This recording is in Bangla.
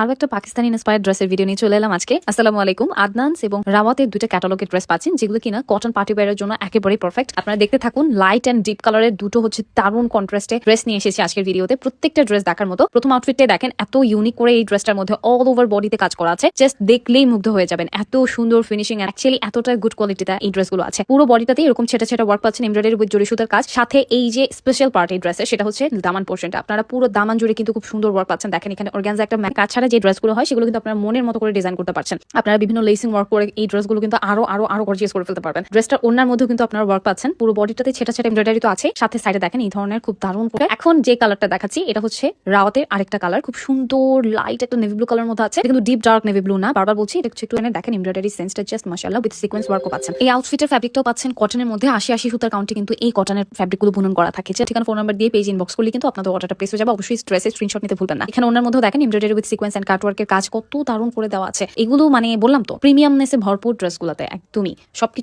আরো একটা পাকিস্তানি ইন্সপায়ার্ড ড্রেসের ভিডিও নিয়ে চলে এলাম আজকে। আসসালামু আলাইকুম। আদনানস এবং রাওয়াতের দুইটা ক্যাটালগের ড্রেস পাচ্ছেন, যেগুলো কিনা কটন পার্টি ওয়্যারের জন্য একেবারেই পারফেক্ট। আপনারা দেখতে থাকুন। লাইট এন্ড ডিপ কালারের দুটো হচ্ছে দারুণ কন্ট্রাস্টে ড্রেস নিয়ে এসেছি আজকের ভিডিওতে। প্রত্যেকটা ড্রেস দেখার মতো। প্রথম আউটফিটটাই দেখেন, এত ইউনিক করে এই ড্রেসটার মধ্যে অল ওভার বডিতে কাজ করা আছে। জাস্ট দেখলেই মুগ্ধ হয়ে যাবেন, এত সুন্দর ফিনিশিং। অ্যাকচুয়ালি এতটা গুড কোয়ালিটিতে এই ড্রেসগুলো আছে। পুরো বডিটাতে এরকম ছেটা ছেটা ওয়ার্ক পাচ্ছেন, এমব্রয়ডারি উইথ জরি সুতার কাজ। সাথে এই যে স্পেশাল পার্ট এই ড্রেসের, সেটা হচ্ছে দামান পোর্শনটা। আপনারা পুরো দামান জুড়ে কিন্তু খুব সুন্দর ওয়ার্ক পাচ্ছেন। দেখেন এখানে অর্গানজা একটা কাজ ছাড়া যে ড্রেসগুলো হয় সেগুলো কিন্তু আপনারা মনের মতো করে ডিজাইন করতে পারছেন। আপনারা বিভিন্ন লেসিং ওয়ার্ক করে এই ড্রেসগুলো কিন্তু আরো আরো আরো গর্জিয়াস করে ফেলতে পারবেন। ড্রেসটার ওনার মধ্যে কিন্তু আপনারা ওয়ার্ক পাচ্ছেন। পুরো বডিটাতে ছেটা ছেটা এমব্রয়ডারি তো আছে, সাথে সাইডে দেখেন এই ধরনের খুব দারুণ করে। এখন যে কালারটা দেখাচ্ছি এটা হচ্ছে রাওয়াতের আরেকটা কালার, খুব সুন্দর লাইট একটা নেভি ব্লু কালার মধ্যে আছে, কিন্তু ডিপ ডার্ক নেভি ব্লু না। বারবার বলছি এটা একটু দেখেন এমব্রয়ডারি সেন্সটা জাস্ট মাশাআল্লাহ, উইথ সিকোয়েন্স ওয়ার্কও পাচ্ছেন। এই আউটফিটের ফ্যাব্রিকটাও পাচ্ছেন কটনের মধ্যে। 80 সুতার কাউন্টে কিন্তু এই কটনের ফ্যাব্রিকগুলো বুনন করা থাকে। ঠিকানা ফোন নাম্বার দিয়ে পেজ ইনবক্স করলে কিন্তু আপনাদের অর্ডারটা প্লেস হয়ে যাবে। অবশ্যই ড্রেসের স্ক্রিনশট নিতে ভুলবেন না। এখানে ওনার মধ্যে দেখেন এমব্রয়ডারি উইথ সিকোয়েন্স এন্ড কাটওয়ার্কের কাজ কত দারুণ করে দেওয়া আছে। এগুলো মানে বললাম তো প্রিমিয়ামনেসে ভরপুর ড্রেসগুলোতে একদমই সবকিছু